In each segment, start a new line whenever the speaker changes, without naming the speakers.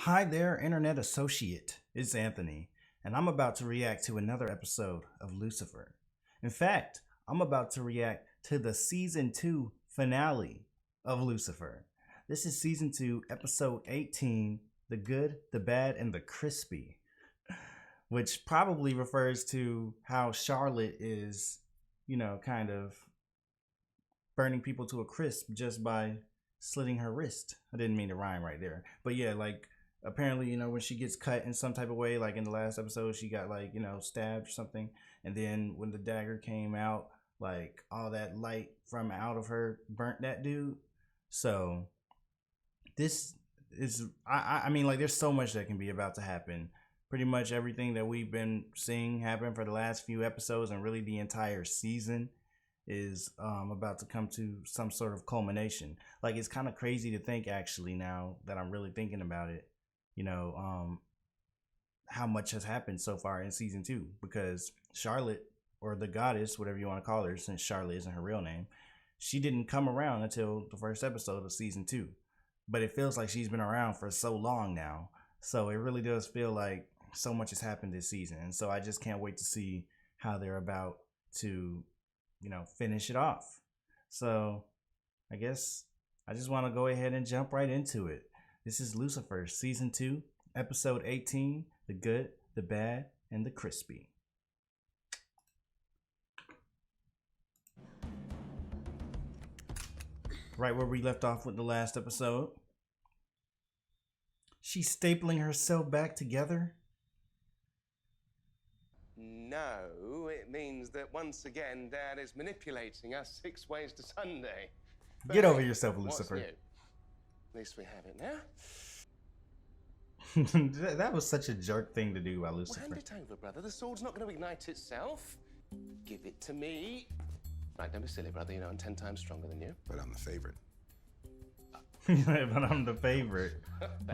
Hi there, Internet Associate. It's Anthony, and I'm about to react to another episode of Lucifer. In fact, I'm about to react to the season 2 finale of Lucifer. This is season 2, episode 18, The Good, the Bad, and the Crispy, which probably refers to how Charlotte is, kind of burning people to a crisp just by slitting her wrist. I didn't mean to rhyme right there. But yeah, like apparently, when she gets cut in some type of way, like in the last episode, she got like, stabbed or something. And then when the dagger came out, like all that light from out of her burnt that dude. So this is, I mean, like there's so much that can be about to happen. Pretty much everything that we've been seeing happen for the last few episodes and really the entire season is about to come to some sort of culmination. Like it's kind of crazy to think actually now that I'm really thinking about it, how much has happened so far in season 2, because Charlotte, or the goddess, whatever you want to call her, since Charlotte isn't her real name, she didn't come around until the first episode of season 2. But it feels like she's been around for so long now. So it really does feel like so much has happened this season. And so I just can't wait to see how they're about to finish it off. So I guess I just want to go ahead and jump right into it. This is Lucifer, season 2, episode 18, The Good, the Bad, and the Crispy. Right where we left off with the last episode. She's stapling herself back together.
No, it means that once again Dad is manipulating us 6 ways to Sunday. But
Get over yourself, Lucifer.
What's new? At least we have it now.
That was such a jerk thing to do by Lucifer.
Well, hand it over, brother. The sword's not going to ignite itself. Give it to me. Right, don't be silly, brother. You know I'm 10 times stronger than you.
But I'm the favorite.
But I'm the favorite.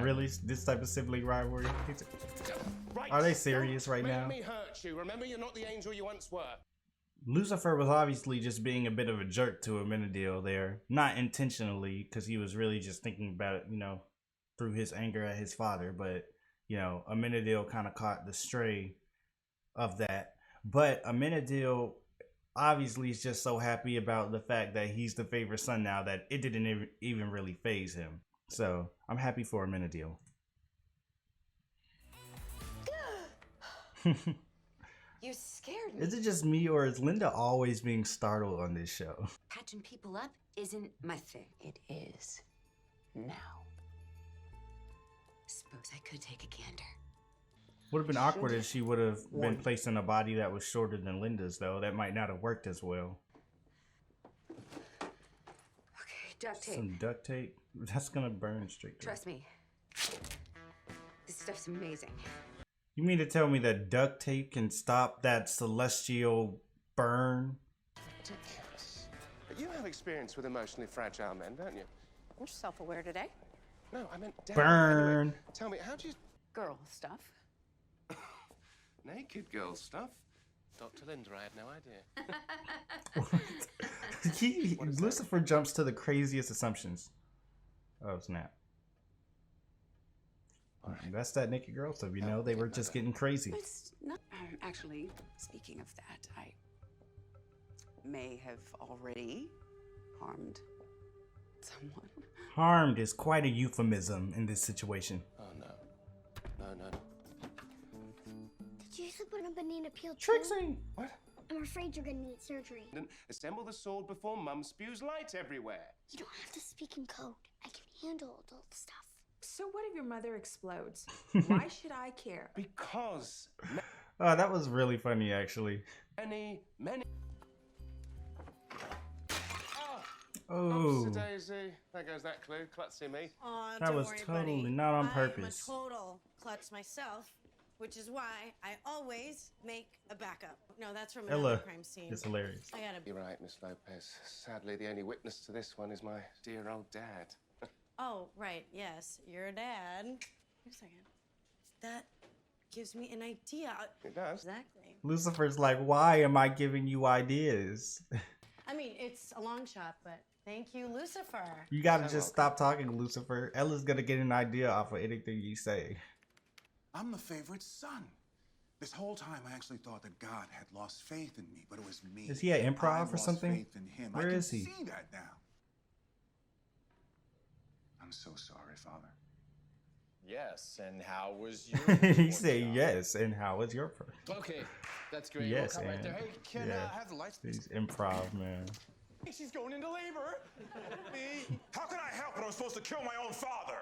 Really? This type of sibling rivalry?
Right.
Are they serious right now?
Make me hurt you. Remember, you're not the angel you once were.
Lucifer was obviously just being a bit of a jerk to Amenadiel there. Not intentionally, because he was really just thinking about it, through his anger at his father. But, Amenadiel kind of caught the stray of that. But Amenadiel obviously is just so happy about the fact that he's the favorite son now that it didn't even really faze him. So I'm happy for Amenadiel.
You scared me.
Is it just me, or is Linda always being startled on this show?
Patching people up isn't my thing. It is now. Suppose I could take a gander.
Would have been awkward if she would have been placed in a body that was shorter than Linda's, though. That might not have worked as well.
Okay, duct tape.
Some duct tape? That's gonna burn straight through.
Trust me. This stuff's amazing.
You mean to tell me that duct tape can stop that celestial burn?
Ridiculous. But you have experience with emotionally fragile men, don't you?
You're self-aware today.
No, I meant Dad.
Burn.
Anyway, tell me, how do you...
Girl stuff.
Naked girl stuff? Dr. Linda, I had no idea.
Lucifer jumps to the craziest assumptions. Oh, snap. Right. That's that naked girl stuff, they were just getting crazy.
It's not. Actually, speaking of that, I may have already harmed someone.
Harmed is quite a euphemism in this situation.
Oh, no. No.
Did you slip on a banana peel too?
Trixie!
What?
I'm afraid you're gonna need surgery.
Then assemble the sword before Mum spews light everywhere.
You don't have to speak in code. I can handle adult stuff.
So what if your mother explodes? Why should I care?
Because
Oh, that was really funny, actually.
many...
Oh,
Daisy. There goes that clue. Klutzy me.
Aw,
that
don't
was
worry,
totally
buddy.
not on purpose.
I'm a total klutz myself, which is why I always make a backup. No, that's from another
Ella
crime scene.
is hilarious.
I gotta.
You're right, Miss Lopez. Sadly, the only witness to this one is my dear old dad.
Oh, right. Yes, your dad. Wait a second. That gives me an idea.
It does.
Exactly.
Lucifer's like, why am I giving you ideas?
I mean, it's a long shot, but Thank you, Lucifer.
You gotta just stop talking, Lucifer. Ella's gonna get an idea off of anything you say.
I'm the favorite son. This whole time, I actually thought that God had lost faith in me, but it was me.
Is he at improv
I
or
lost
something?
Faith in him.
Where
I can
is he?
see that now. I'm so sorry, Father.
Yes, and how was your
He said yes, and how was your first?
Okay, that's great.
Yes,
we'll come right
and
there. Hey, can
yeah.
I have the lights?
He's improv, man.
She's going into labor. Me.
How can I help when I'm supposed to kill my own father?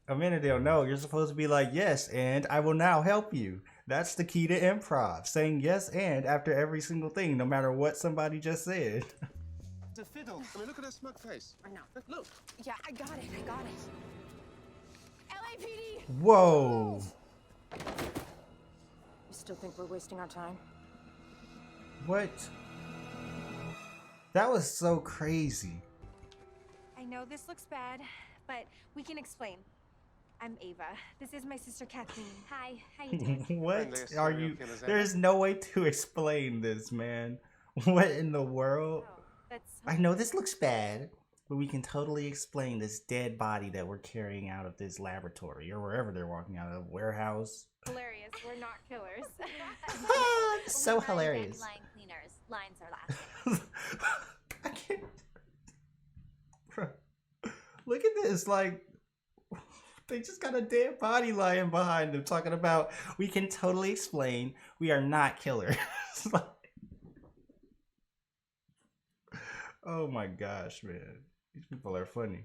Amenadiel, no, you're supposed to be like, yes, and I will now help you. That's the key to improv. Saying yes and after every single thing, no matter what somebody just said.
The fiddle. I mean, look at her smug face.
Or no.
Look.
Yeah, I got it. LAPD!
Whoa.
You still think we're wasting our time?
What? That was so crazy.
I know this looks bad, but we can explain. I'm Ava. This is my sister Kathleen. Hi, how you doing?
What
Friendliest
are
serial
you?
killers ever.
There's no way to explain this, man. What in the world?
Oh, that's
I know this looks bad, but we can totally explain this dead body that we're carrying out of this laboratory or wherever they're walking out of, warehouse.
hilarious. We're not killers.
So hilarious.
Dandelion cleaners. Lines are last.
I can't. Bro, look at this. Like, they just got a dead body lying behind them talking about, we can totally explain we are not killers. Oh my gosh, man. These people are funny.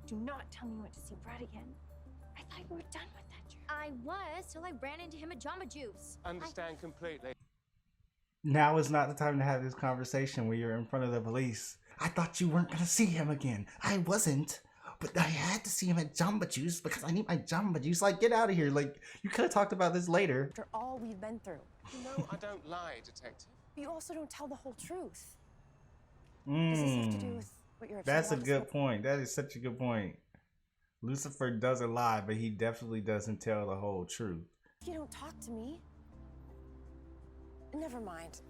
Do not tell me you went to see Brad again. I thought you were done with that jerk.
I was till I ran into him at Jamba Juice.
Understand completely.
Now is not the time to have this conversation when you're in front of the police. I thought you weren't going to see him again. I wasn't. But I had to see him at Jamba Juice because I need my Jamba Juice. Like, get out of here. Like, you could have talked about this later.
After all we've been through.
No, I don't lie, detective.
But you also don't tell the whole truth. Does this have to do with what you're upset
That's a
about?
good point. That is such a good point. Lucifer doesn't lie, but he definitely doesn't tell the whole truth.
You don't talk to me. Never mind.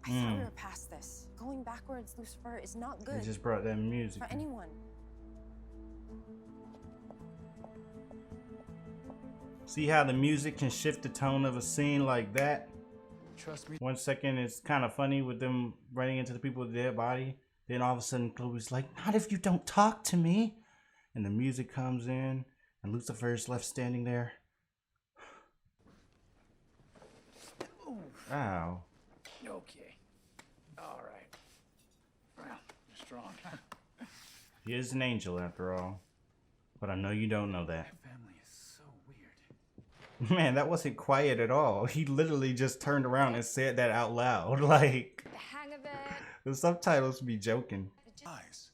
I thought we were past this. Going backwards, Lucifer, is not
They
good
just brought that music.
for anyone.
See how the music can shift the tone of a scene like that?
Trust me.
1 second it's kind of funny with them running into the people with the dead body. Then all of a sudden Chloe's like, not if you don't talk to me. And the music comes in and Lucifer's left standing there. Ow.
Okay. All right. Well, you're strong.
He is an angel after all. But I know you don't know that.
Family is so weird.
Man, that wasn't quiet at all. He literally just turned around and said that out loud. Like,
The hang of it.
the subtitles be joking.
Eyes.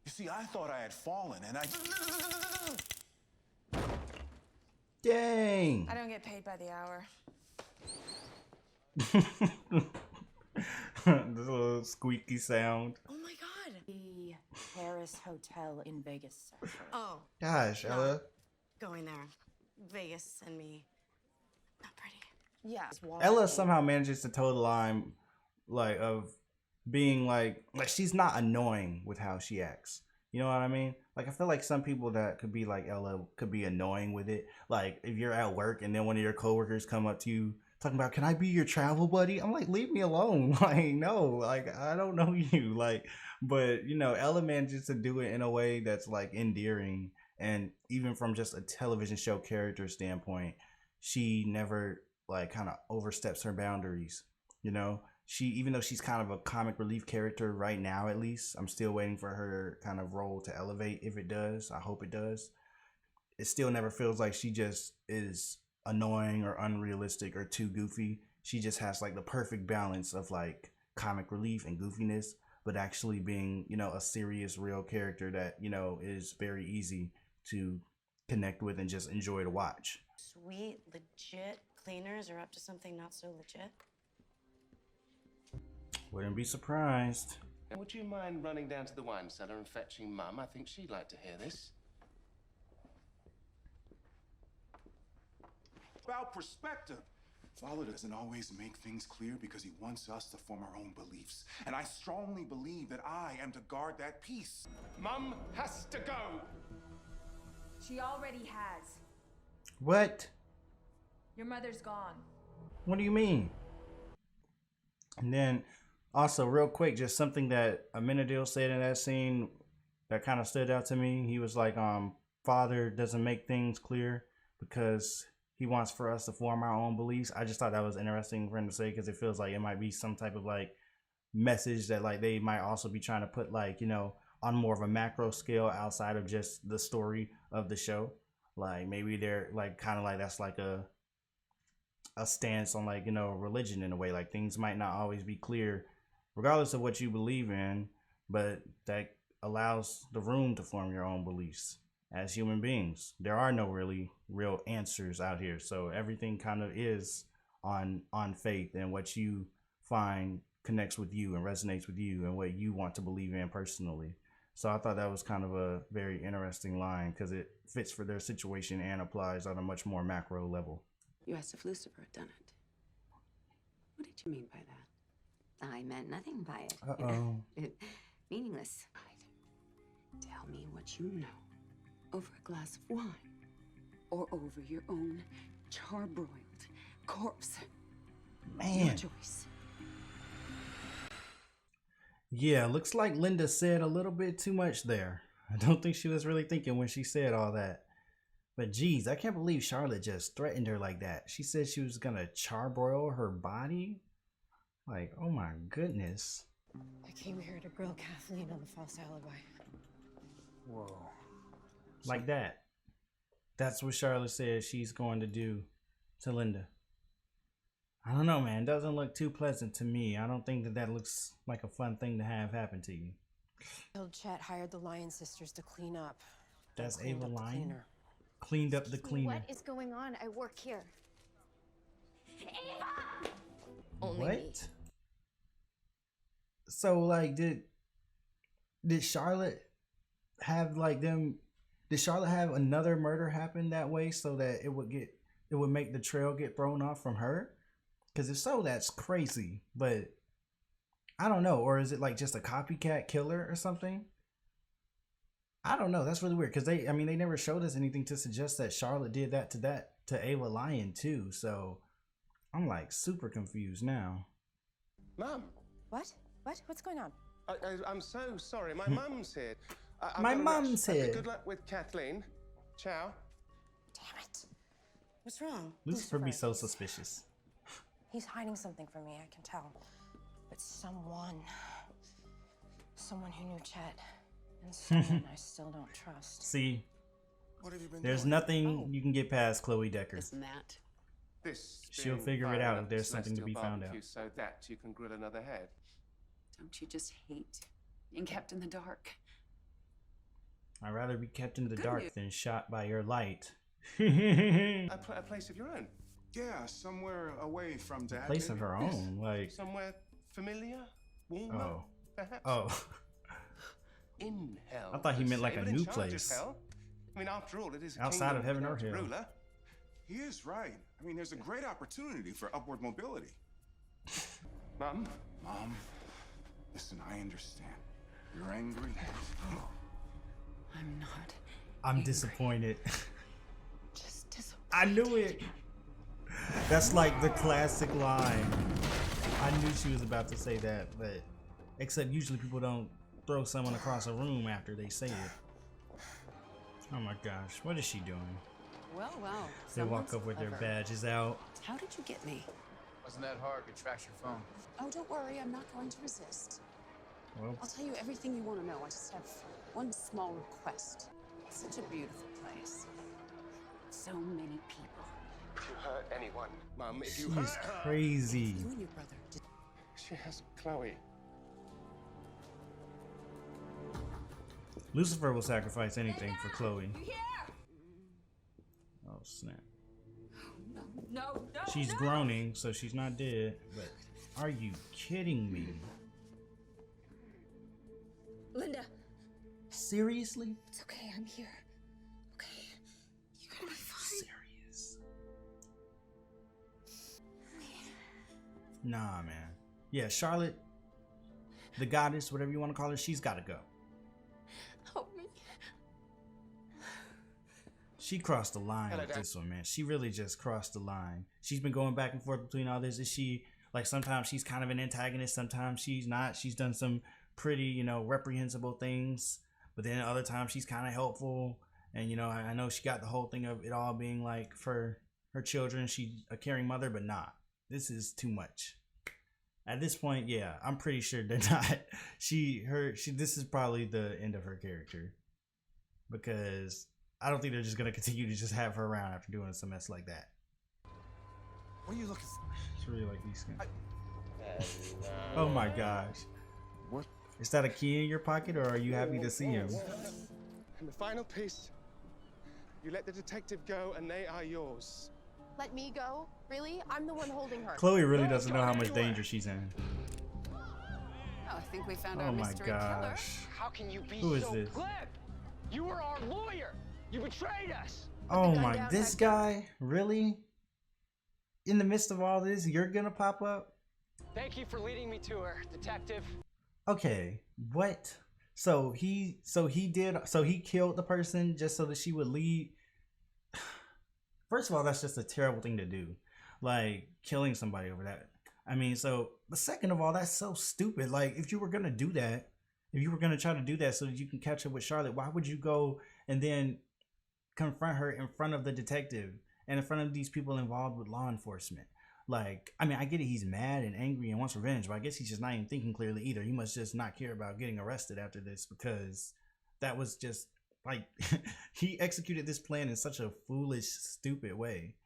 You see, I thought I had fallen, and I.
Dang.
I don't get paid by the hour.
This little squeaky sound.
Oh my god. The Paris Hotel in Vegas. Oh,
Gosh, Ella.
going there. Vegas and me. Not pretty. Yeah.
Ella somehow manages to toe the line, like, of being like she's not annoying with how she acts. You know what I mean? Like, I feel like some people that could be like Ella could be annoying with it. Like, if you're at work and then one of your coworkers come up to you talking about, can I be your travel buddy? I'm like, leave me alone. Like, no, like, I don't know you. Like, but, you know, Ella manages to do it in a way that's, like, endearing. And even from just a television show character standpoint, she never, like, kind of oversteps her boundaries, you know? She, even though she's kind of a comic relief character right now, at least, I'm still waiting for her kind of role to elevate. If it does, I hope it does. It still never feels like she just is annoying or unrealistic or too goofy. She just has like the perfect balance of like comic relief and goofiness, but actually being, you know, a serious, real character that, you know, is very easy to connect with and just enjoy to watch.
Sweet, legit cleaners are up to something not so legit.
Wouldn't be surprised.
Would you mind running down to the wine cellar and fetching Mum? I think she'd like to hear this.
About perspective. Father doesn't always make things clear because he wants us to form our own beliefs. And I strongly believe that I am to guard that peace.
Mum has to go.
She already has.
What?
Your mother's gone.
What do you mean? And then also real quick, just something that Amenadiel said in that scene that kind of stood out to me. He was like, Father doesn't make things clear because he wants for us to form our own beliefs. I just thought that was interesting for him to say, because it feels like it might be some type of like message that like they might also be trying to put, like, you know, on more of a macro scale outside of just the story of the show. Like maybe they're like kind of like that's like a stance on, like, you know, religion in a way. Like things might not always be clear regardless of what you believe in, but that allows the room to form your own beliefs. As human beings, there are no really real answers out here, so everything kind of is on faith, and what you find connects with you and resonates with you and what you want to believe in personally. So I thought that was kind of a very interesting line because it fits for their situation and applies on a much more macro level.
You asked if Lucifer had done it. What did you mean by that?
I meant nothing by it.
Uh-oh.
Meaningless.
Tell me what you know. Over a glass of wine, or over your own charbroiled corpse.
Man.
Your choice.
Yeah, looks like Linda said a little bit too much there. I don't think she was really thinking when she said all that. But geez, I can't believe Charlotte just threatened her like that. She said she was gonna charbroil her body. Like, oh my goodness.
I came here to grill Kathleen on the false alibi.
Whoa. Like that. That's what Charlotte says she's going to do to Linda. I don't know, man. It doesn't look too pleasant to me. I don't think that looks like a fun thing to have happen to you.
Old Chet hired the Lion sisters to clean up.
That's
Cleaned
Ava
up the
Lion?
cleaner.
Cleaned up the cleaner.
What is going on? I work here. Ava!
Only
What?
me.
So like did Charlotte have like them, did Charlotte have another murder happen that way so that it would make the trail get thrown off from her? Because if so, that's crazy. But I don't know. Or is it like just a copycat killer or something? I don't know. That's really weird because they never showed us anything to suggest that Charlotte did that to Ava Lion too. So I'm like super confused now.
Mum.
What? What's going on?
I'm so sorry. My mum's here.
My mum's here.
Good luck with Kathleen. Ciao.
Damn it. What's wrong?
Lucifer be so suspicious.
He's hiding something from me, I can tell. But someone who knew Chet, and someone I still don't trust.
See,
What have you been
there's
doing?
nothing you can get past Chloe Decker.
Isn't that?
This
She'll
being
figure it
firing
out
up
if there's
the
something to be
celestial
found out.
barbecue So that you can grill another head.
Don't you just hate being kept in the dark?
I'd rather be kept in the
Good
dark
news.
than shot by your light.
A place of your own.
Yeah, somewhere away from Dad.
Place of
maybe?
her own, like,
Somewhere familiar, warmer,
oh,
perhaps.
oh.
In hell.
I thought he
per
meant like
se,
a
but in
new
charge
place.
Of hell. I mean, after all, it is a
Outside of
kingdom
heaven or
without a
hell.
ruler.
He is right. I mean, there's a great opportunity for upward mobility.
Mum.
Mom, listen, I understand. You're angry.
I'm not.
I'm
angry.
disappointed.
Just disappointed.
I knew it. That's like the classic line. I knew she was about to say that, but except usually people don't throw someone across a room after they say it. Oh my gosh, what is she doing?
Well.
They walk
someone's
up with their
clever.
badges out.
How did you get me?
Wasn't that hard to trash your phone?
Oh, don't worry. I'm not going to resist.
Well,
I'll tell you everything you want to know. I just have one small request. It's such a beautiful place. So many people.
If you hurt anyone, Mum, if you
she's
hurt her.
crazy.
You and your brother did.
She has Chloe.
Lucifer will sacrifice anything for Chloe. Oh snap.
No.
She's groaning, so she's not dead, but are you kidding me?
Linda.
Seriously?
It's okay, I'm here. Okay. You're gonna be fine.
Serious. Nah, man. Yeah, Charlotte, the goddess, whatever you want to call her, she's got to go.
Help me.
She crossed the line
Hello,
with
Dad.
this one, man. She really just crossed the line. She's been going back and forth between all this. Is she, like, sometimes she's kind of an antagonist, sometimes she's not. She's done some pretty, you know, reprehensible things, but then other times she's kind of helpful. And, you know, I know she got the whole thing of it all being like for her children, she's a caring mother, but nah, this is too much. At this point, yeah, I'm pretty sure they're not. This is probably the end of her character, because I don't think they're just gonna continue to just have her around after doing some mess like that.
What are you looking for?
It's really like these things. Oh my gosh.
What?
Is that a key in your pocket, or are you happy to see him?
And the final piece. You let the detective go, and they are yours.
Let me go? Really? I'm the one holding her.
Chloe really doesn't know how much danger she's in.
Oh, I think we found
Oh
our
my
mystery killer.
gosh.
How can you be
Who is
so
this?
glib? You were our lawyer. You betrayed us.
Oh my, this guy? Really? In the midst of all this, you're gonna pop up?
Thank you for leading me to her, detective.
Okay, what? So he killed the person just so that she would leave. First of all, that's just a terrible thing to do. Like, killing somebody over that. I mean, but second of all, that's so stupid. Like, if you were gonna do that, if you were gonna try to do that so that you can catch up with Charlotte, why would you go and then confront her in front of the detective and in front of these people involved with law enforcement? Like, I mean, I get it, he's mad and angry and wants revenge, but I guess he's just not even thinking clearly either. He must just not care about getting arrested after this, because that was just, like, he executed this plan in such a foolish, stupid way.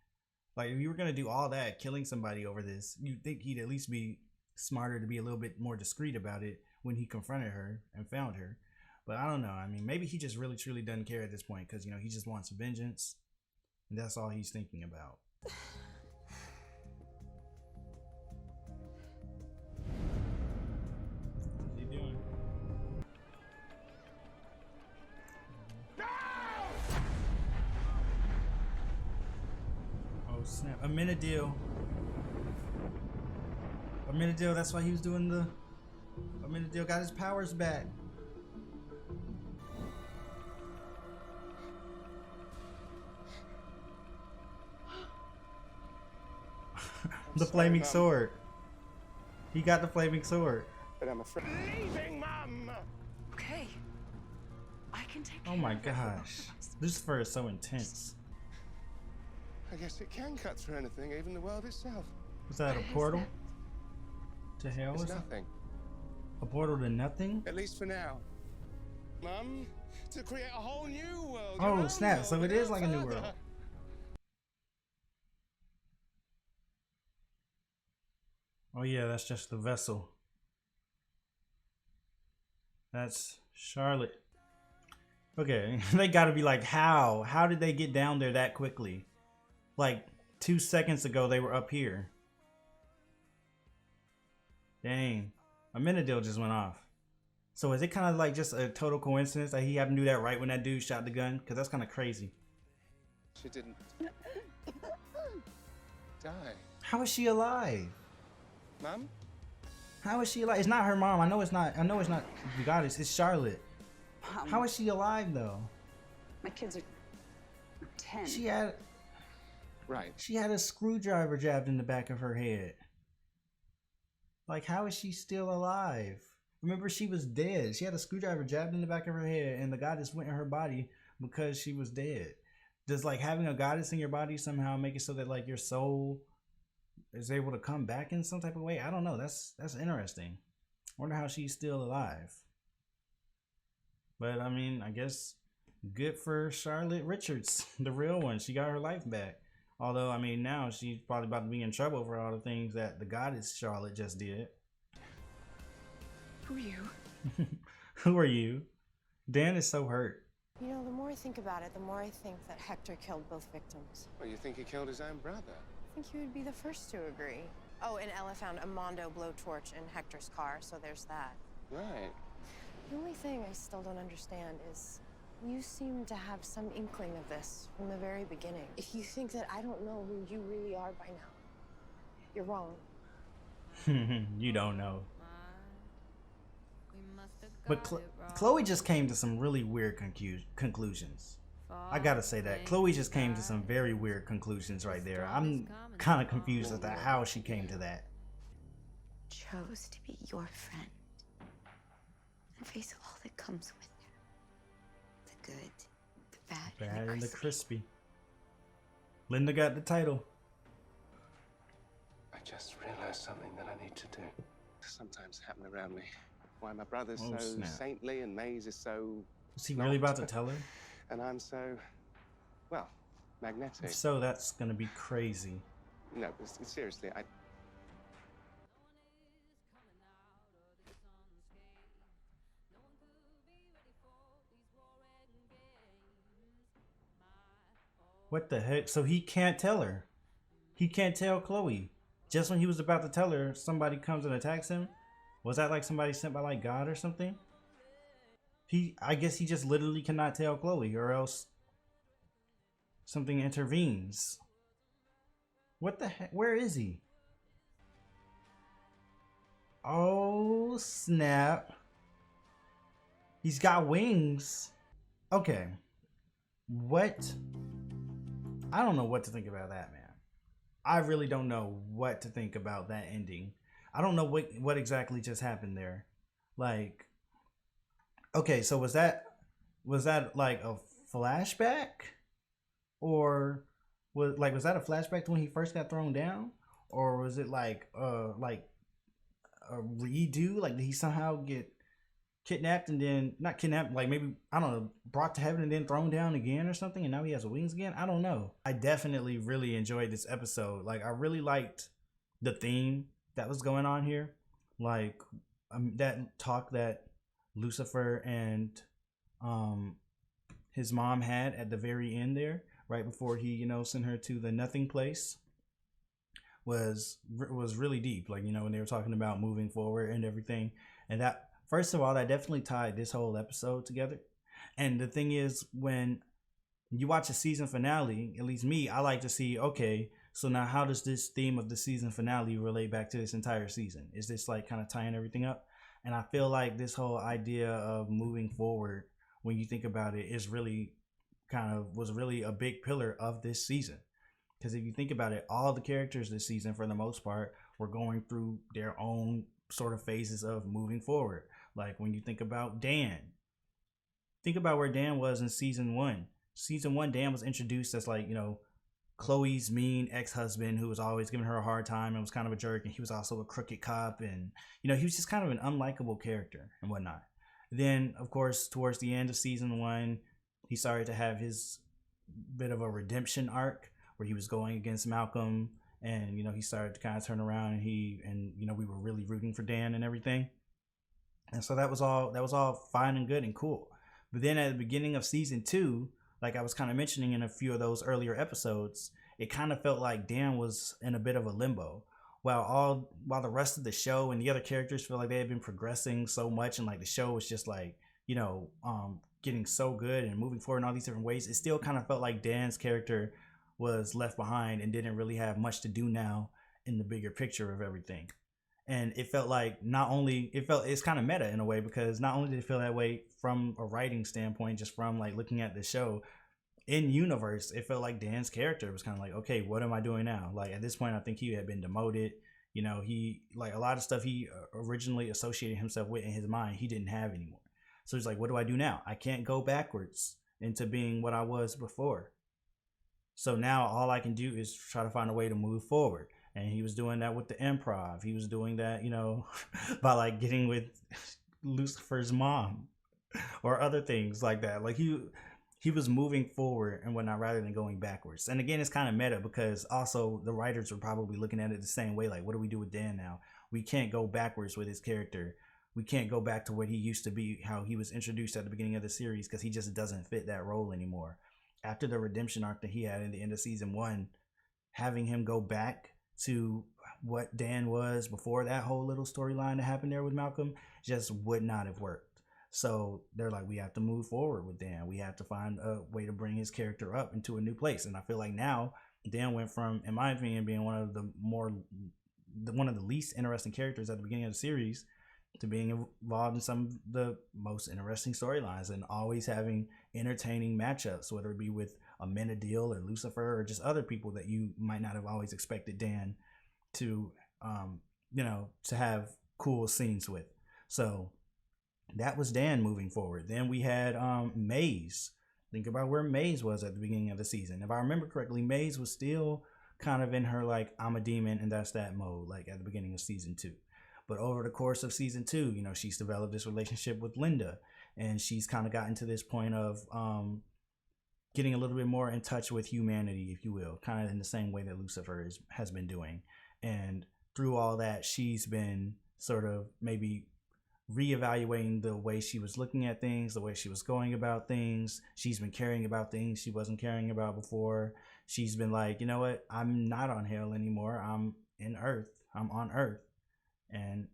Like, if you were gonna do all that, killing somebody over this, you'd think he'd at least be smarter to be a little bit more discreet about it when he confronted her and found her. But I don't know. I mean, maybe he just really, truly doesn't care at this point, because, you know, he just wants vengeance, and that's all he's thinking about. What's he doing? Oh snap! A minute deal. A minute deal. That's why he was doing the. A minute deal got his powers back. The flaming sword. He got the flaming sword.
But I'm afraid. Leaving, Mum!
Okay. I can take care
Oh my
of it.
gosh. Lucifer is so intense.
I guess it can cut through anything, even the world itself.
Was that a portal? To hell
It's
or something?
nothing.
A portal to nothing?
At least for now. Mum, to create a whole new world.
Oh snap, so it is like a new world. Oh yeah, that's just the vessel. That's Charlotte. Okay, they gotta be like, how? How did they get down there that quickly? Like 2 seconds ago they were up here. Dang. A minute deal just went off. So is it kind of like just a total coincidence that he happened to do that right when that dude shot the gun? Because that's kind of crazy.
She didn't die.
How is she alive?
Mum?
How is she alive? It's not her mom. I know it's not the goddess. It's Charlotte. How is she alive though?
My kids are 10.
She had a screwdriver jabbed in the back of her head. Like, how is she still alive? Remember, she was dead. She had a screwdriver jabbed in the back of her head, and the goddess went in her body because she was dead. Does, like, having a goddess in your body somehow make it so that, like, your soul is able to come back in some type of way? I don't know. That's interesting. Wonder how she's still alive. But, I mean, I guess good for Charlotte Richards, the real one. She got her life back. Although, I mean, now she's probably about to be in trouble for all the things that the goddess Charlotte just did.
Who are you?
Who are you? Dan is so hurt.
You know, the more I think about it, the more I think that Hector killed both victims.
Well, you think he killed his own brother?
I think you would be the first to agree. Oh, and Ella found a Mondo blowtorch in Hector's car, so there's that.
Right.
The only thing I still don't understand is you seem to have some inkling of this from the very beginning. If you think that I don't know who you really are by now, you're wrong.
You don't know. But Chloe just came to some really weird conclusions. I gotta say that. Chloe just came to some very weird conclusions right there. I'm kind of confused as to how she came to that.
Chose to be your friend and face all that comes with it. The good, the bad,
And the crispy. Linda got the title.
I just realized something that I need to do. Sometimes happen around me. Why my brother's so
snap.
saintly and Maze is so...
Is he really about to tell her?
And I'm so, well, magnetic.
If so, that's gonna be crazy.
No, seriously, I...
What the heck? So he can't tell her. He can't tell Chloe. Just when he was about to tell her, somebody comes and attacks him. Was that like somebody sent by like God or something? I guess he just literally cannot tell Chloe, or else something intervenes. What the heck? Where is he? Oh, snap. He's got wings. Okay. What? I don't know what to think about that, man. I really don't know what to think about that ending. I don't know what exactly just happened there. Like, okay, so was that like a flashback? Or was that a flashback to when he first got thrown down? Or was it like a redo? Like, did he somehow get kidnapped and then not kidnapped, like maybe, I don't know, brought to heaven and then thrown down again or something, and now he has wings again? I don't know. I definitely really enjoyed this episode. Like, I really liked the theme that was going on here, like that talk that Lucifer and his mom had at the very end there, right before he, you know, sent her to the nothing place, was really deep. Like, you know, when they were talking about moving forward and everything, and that, first of all, that definitely tied this whole episode together. And the thing is, when you watch a season finale, at least me, I like to see, okay, so now how does this theme of the season finale relate back to this entire season? Is this like kind of tying everything up? And I feel like this whole idea of moving forward, when you think about it, is really was really a big pillar of this season. Because if you think about it, all the characters this season, for the most part, were going through their own sort of phases of moving forward. Like, when you think about Dan, think about where Dan was in season 1. Season 1, Dan was introduced as, like, you know, Chloe's mean ex-husband who was always giving her a hard time and was kind of a jerk, and he was also a crooked cop, and, you know, he was just kind of an unlikable character and whatnot. Then, of course, towards the end of season 1, he started to have his bit of a redemption arc where he was going against Malcolm, and, you know, he started to kind of turn around, and you know, we were really rooting for Dan and everything. And so that was all fine and good and cool. But then at the beginning of season 2, like I was kind of mentioning in a few of those earlier episodes, it kind of felt like Dan was in a bit of a limbo. While the rest of the show and the other characters feel like they had been progressing so much, and like the show was just like, you know, getting so good and moving forward in all these different ways, it still kind of felt like Dan's character was left behind and didn't really have much to do now in the bigger picture of everything. And it felt like it's kind of meta in a way, because not only did it feel that way from a writing standpoint, just from like looking at the show in universe, it felt like Dan's character was kind of like, okay, what am I doing now? Like, at this point, I think he had been demoted. You know, he, like, a lot of stuff he originally associated himself with in his mind, he didn't have anymore. So he's like, what do I do now? I can't go backwards into being what I was before. So now all I can do is try to find a way to move forward. And he was doing that with the improv. He was doing that, you know, by like getting with Lucifer's mom or other things like that. Like he was moving forward and whatnot rather than going backwards. And again, it's kind of meta, because also the writers were probably looking at it the same way. Like, what do we do with Dan now? We can't go backwards with his character. We can't go back to what he used to be, how he was introduced at the beginning of the series, because he just doesn't fit that role anymore. After the redemption arc that he had in the end of season 1, having him go back to what Dan was before that whole little storyline that happened there with Malcolm just would not have worked. So they're like, we have to move forward with Dan. We have to find a way to bring his character up into a new place. And I feel like now Dan went from, in my opinion, being one of the more one of the least interesting characters at the beginning of the series to being involved in some of the most interesting storylines and always having entertaining matchups, whether it be with Amenadiel or Lucifer or just other people that you might not have always expected Dan to, to have cool scenes with. So that was Dan moving forward. Then we had Maze. Think about where Maze was at the beginning of the season. If I remember correctly, Maze was still kind of in her like I'm a demon and that's that mode, like at the beginning of season 2. But over the course of season 2, she's developed this relationship with Linda, and she's kind of gotten to this point of getting a little bit more in touch with humanity, if you will, kind of in the same way that Lucifer has been doing. And through all that, she's been sort of maybe reevaluating the way she was looking at things, the way she was going about things. She's been caring about things she wasn't caring about before. She's been like, you know what? I'm not on hell anymore. I'm in Earth. I'm on Earth. And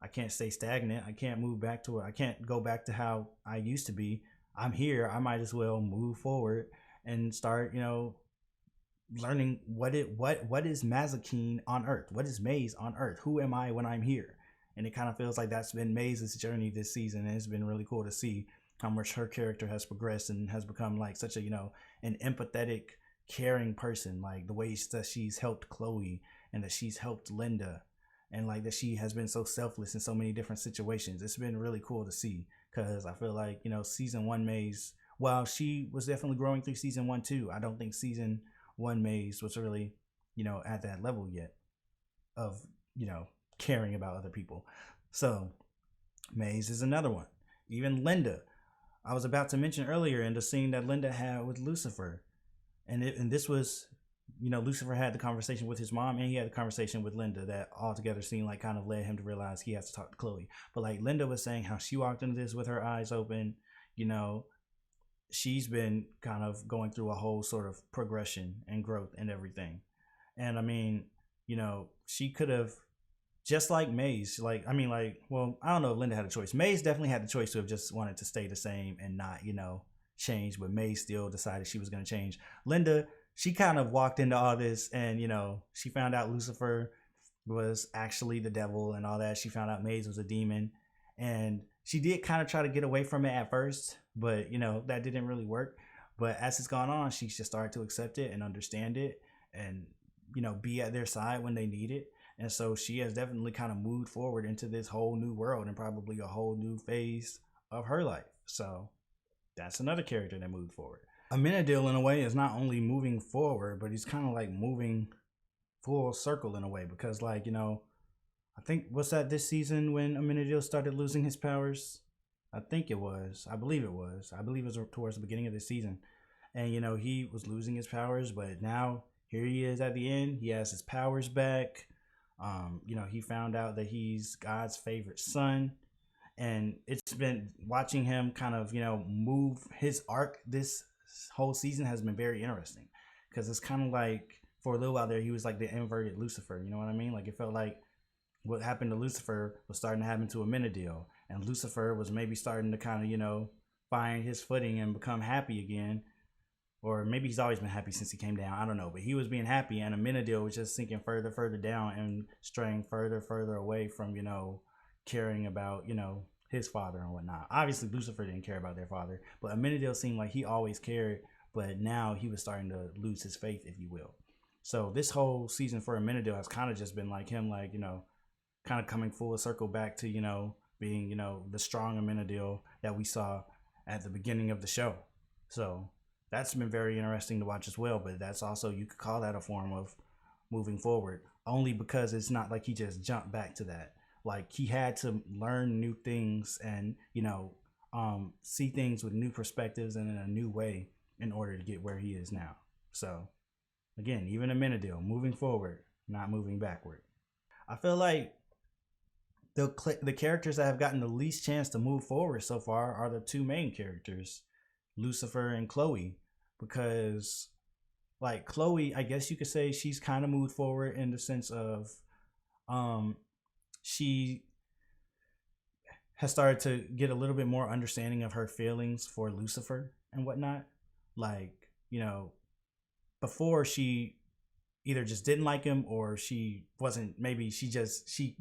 I can't stay stagnant. I can't move back to it. I can't go back to how I used to be. I'm here. I might as well move forward and start, learning what is Mazikeen on Earth? What is Maze on Earth? Who am I when I'm here? And it kind of feels like that's been Maze's journey this season. And it's been really cool to see how much her character has progressed and has become like such a, an empathetic, caring person. Like the ways that she's helped Chloe and that she's helped Linda, and like that she has been so selfless in so many different situations. It's been really cool to see, because I feel like, season 1 Maze, while she was definitely growing through season 1 too, I don't think season 1 Maze was really, at that level yet of, caring about other people. So Maze is another one. Even Linda, I was about to mention earlier in the scene that Linda had with Lucifer, and this was, Lucifer had the conversation with his mom and he had the conversation with Linda that altogether seemed like kind of led him to realize he has to talk to Chloe. But like Linda was saying how she walked into this with her eyes open, she's been kind of going through a whole sort of progression and growth and everything. And I mean, she could have, just like Maze, well, I don't know if Linda had a choice. Maze definitely had the choice to have just wanted to stay the same and not, change, but Maze still decided she was going to change. Linda, she kind of walked into all this and, she found out Lucifer was actually the devil and all that. She found out Maze was a demon, and she did kind of try to get away from it at first, but, that didn't really work. But as it's gone on, she's just started to accept it and understand it and, be at their side when they need it. And so she has definitely kind of moved forward into this whole new world and probably a whole new phase of her life. So that's another character that moved forward. Amenadiel, in a way, is not only moving forward, but he's kind of like moving full circle in a way, because like, I think, what's that this season when Amenadiel started losing his powers? I believe it was towards the beginning of this season. And, he was losing his powers, but now here he is at the end. He has his powers back. He found out that he's God's favorite son, and it's been watching him kind of, move his arc. This whole season has been very interesting, because it's kind of like for a little while there, he was like the inverted Lucifer. You know what I mean? Like it felt like what happened to Lucifer was starting to happen to Amenadiel, and Lucifer was maybe starting to kind of, find his footing and become happy again. Or maybe he's always been happy since he came down. I don't know. But he was being happy, and Amenadiel was just sinking further down and straying further away from, caring about, his father and whatnot. Obviously, Lucifer didn't care about their father, but Amenadiel seemed like he always cared, but now he was starting to lose his faith, if you will. So this whole season for Amenadiel has kind of just been like him, like, kind of coming full circle back to, being, the strong Amenadiel that we saw at the beginning of the show. So that's been very interesting to watch as well, but that's also, you could call that a form of moving forward, only because it's not like he just jumped back to that. Like he had to learn new things and, see things with new perspectives and in a new way in order to get where he is now. So again, even Amenadiel moving forward, not moving backward. I feel like the characters that have gotten the least chance to move forward so far are the two main characters, Lucifer and Chloe, because like Chloe, I guess you could say she's kind of moved forward in the sense of she has started to get a little bit more understanding of her feelings for Lucifer and whatnot. Like, before she either just didn't like him, or she wasn't, maybe she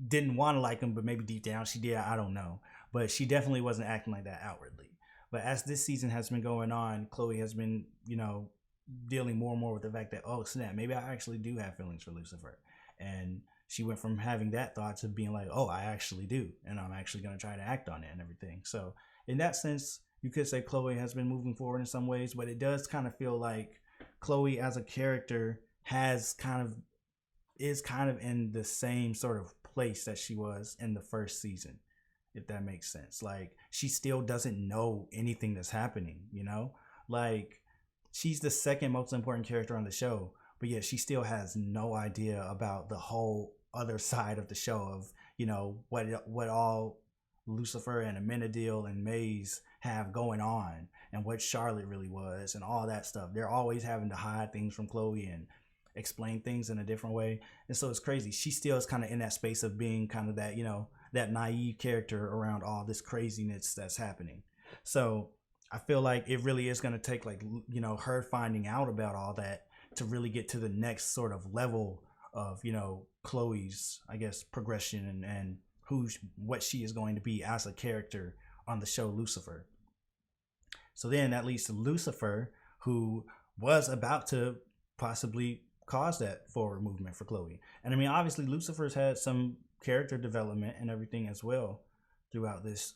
didn't want to like him, but maybe deep down she did. I don't know. But she definitely wasn't acting like that outwardly. But as this season has been going on, Chloe has been, dealing more and more with the fact that, oh snap, maybe I actually do have feelings for Lucifer. And she went from having that thought to being like, oh, I actually do, and I'm actually going to try to act on it and everything. So in that sense, you could say Chloe has been moving forward in some ways, but it does kind of feel like Chloe as a character is kind of in the same sort of place that she was in the first season, if that makes sense. Like, she still doesn't know anything that's happening, like, she's the second most important character on the show, but yet she still has no idea about the whole other side of the show of, what all Lucifer and Amenadiel and Maze have going on, and what Charlotte really was, and all that stuff. They're always having to hide things from Chloe and explain things in a different way. And so it's crazy. She still is kind of in that space of being kind of that, that naive character around all this craziness that's happening. So I feel like it really is going to take, like, her finding out about all that to really get to the next sort of level of, Chloe's, I guess, progression and what she is going to be as a character on the show Lucifer. So then that leads to Lucifer, who was about to possibly cause that forward movement for Chloe. And I mean, obviously Lucifer's had some character development and everything as well throughout this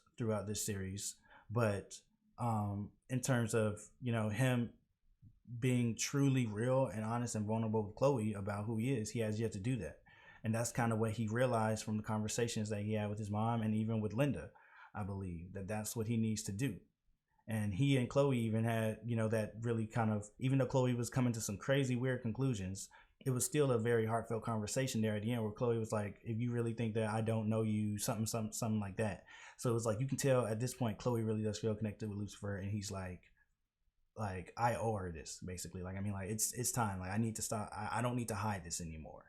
series, but in terms of him being truly real and honest and vulnerable with Chloe about who he is, he has yet to do that. And that's kind of what he realized from the conversations that he had with his mom and even with Linda. I believe that that's what he needs to do. And he and Chloe even had, that really kind of, even though Chloe was coming to some crazy weird conclusions, it was still a very heartfelt conversation there at the end, where Chloe was like, if you really think that I don't know you, something like that. So it was like, you can tell at this point Chloe really does feel connected with Lucifer, and he's like I owe her this, basically. Like, I mean, like, it's time. Like, I need to stop. I don't need to hide this anymore.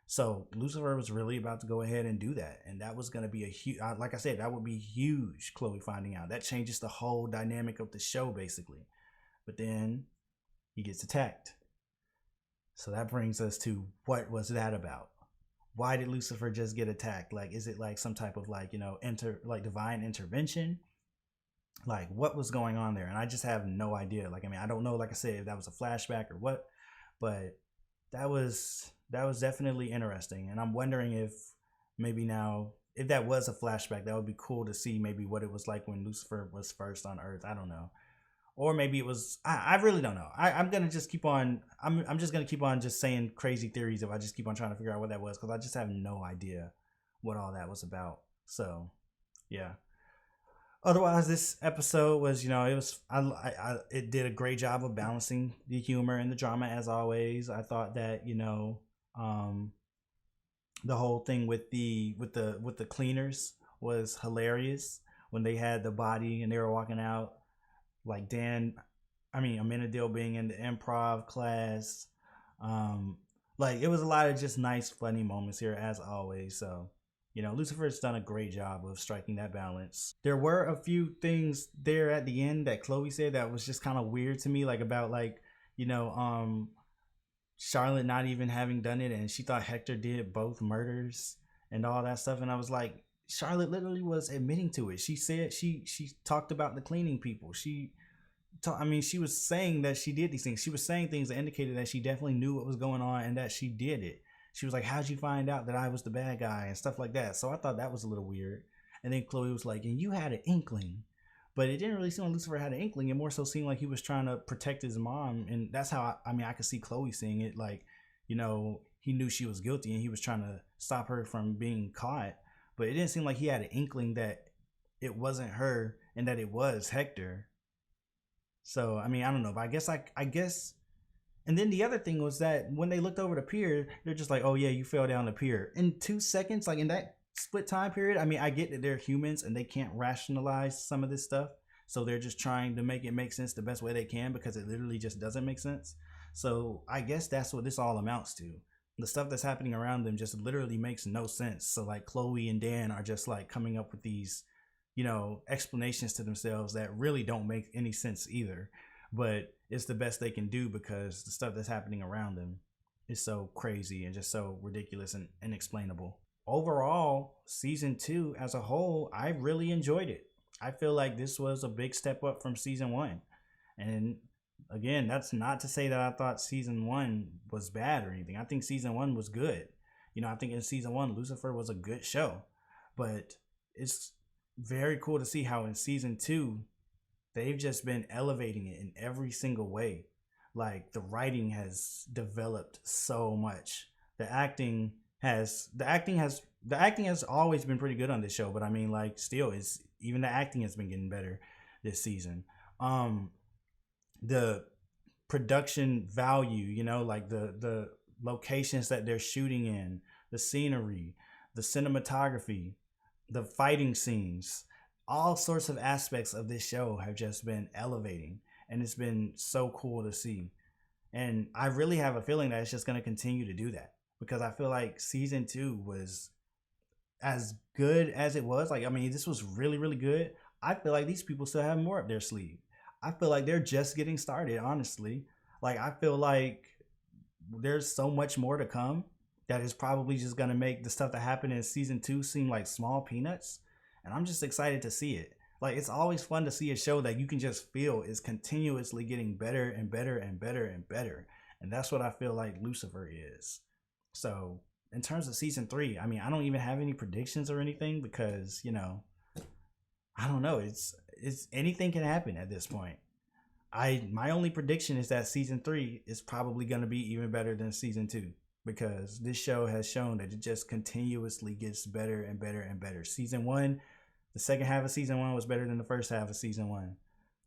So Lucifer was really about to go ahead and do that, and that was going to be a huge, like I said, that would be huge. Chloe finding out, that changes the whole dynamic of the show, basically. But then he gets attacked. So that brings us to, what was that about? Why did Lucifer just get attacked? Like, is it like some type of, like, divine intervention? Like, what was going on there? And I just have no idea. Like, I mean, I don't know, like I said, if that was a flashback or what, but that was definitely interesting. And I'm wondering if maybe now, if that was a flashback, that would be cool to see maybe what it was like when Lucifer was first on Earth. I don't know. Or maybe it was, I really don't know. I'm going to just keep on, I'm just going to keep on just saying crazy theories if I just keep on trying to figure out what that was, because I just have no idea what all that was about. So, yeah. Otherwise, this episode was, it did a great job of balancing the humor and the drama, as always. I thought that, the whole thing with the cleaners was hilarious when they had the body and they were walking out, like Amenadiel being in the improv class. Like, it was a lot of just nice, funny moments here, as always. So, Lucifer's done a great job of striking that balance. There were a few things there at the end that Chloe said that was just kind of weird to me, like about, like, Charlotte not even having done it, and she thought Hector did both murders and all that stuff. And I was like, Charlotte literally was admitting to it. She said she talked about the cleaning people. She was saying that she did these things. She was saying things that indicated that she definitely knew what was going on and that she did it. She was like, how'd you find out that I was the bad guy and stuff like that? So I thought that was a little weird. And then Chloe was like, and you had an inkling. But it didn't really seem like Lucifer had an inkling. It more so seemed like he was trying to protect his mom. And that's how, I could see Chloe seeing it. Like, he knew she was guilty and he was trying to stop her from being caught. But it didn't seem like he had an inkling that it wasn't her and that it was Hector. So, I don't know. But I guess. And then the other thing was that when they looked over the pier, they're just like, oh yeah, you fell down the pier. In 2 seconds, like in that split time period, I get that they're humans and they can't rationalize some of this stuff. So they're just trying to make it make sense the best way they can, because it literally just doesn't make sense. So I guess that's what this all amounts to. The stuff that's happening around them just literally makes no sense. So like Chloe and Dan are just like coming up with these, explanations to themselves that really don't make any sense either. But it's the best they can do because the stuff that's happening around them is so crazy and just so ridiculous and inexplainable. Overall, season 2 as a whole, I really enjoyed it. I feel like this was a big step up from season 1. And again, that's not to say that I thought season 1 was bad or anything. I think season 1 was good. You know, I think in season 1, Lucifer was a good show. But it's very cool to see how in season 2, they've just been elevating it in every single way. Like, the writing has developed so much. The acting has always been pretty good on this show, but I mean, like, still, is even the acting has been getting better this season. The production value, you know, like the locations that they're shooting in, the scenery, the cinematography, the fighting scenes, all sorts of aspects of this show have just been elevating, and it's been so cool to see. And I really have a feeling that it's just going to continue to do that, because I feel like season 2 was as good as it was. Like, I mean, this was really, really good. I feel like these people still have more up their sleeve. I feel like they're just getting started, honestly. Like, I feel like there's so much more to come that is probably just going to make the stuff that happened in season 2 seem like small peanuts. And I'm just excited to see it. Like, it's always fun to see a show that you can just feel is continuously getting better and better and better and better. And that's what I feel like Lucifer is. So in terms of season 3, I mean, I don't even have any predictions or anything, because, you know, I don't know. It's anything can happen at this point. My only prediction is that season 3 is probably going to be even better than season 2, because this show has shown that it just continuously gets better and better and better. Season 1, the second half of season 1 was better than the first half of season 1.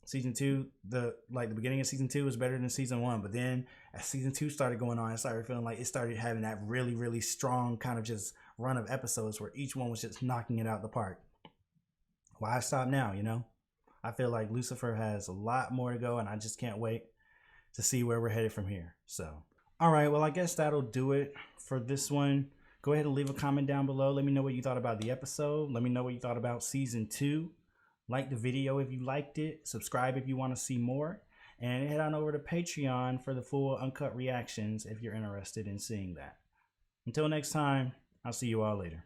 Season 2, the beginning of season 2 was better than season 1, but then as season 2 started going on, I started feeling like it started having that really, really strong kind of just run of episodes where each one was just knocking it out the park. Why stop now, you know? I feel like Lucifer has a lot more to go, and I just can't wait to see where we're headed from here. So, all right, well, I guess that'll do it for this one. Go ahead and leave a comment down below. Let me know what you thought about the episode. Let me know what you thought about season 2. Like the video if you liked it. Subscribe if you want to see more. And head on over to Patreon for the full uncut reactions if you're interested in seeing that. Until next time, I'll see you all later.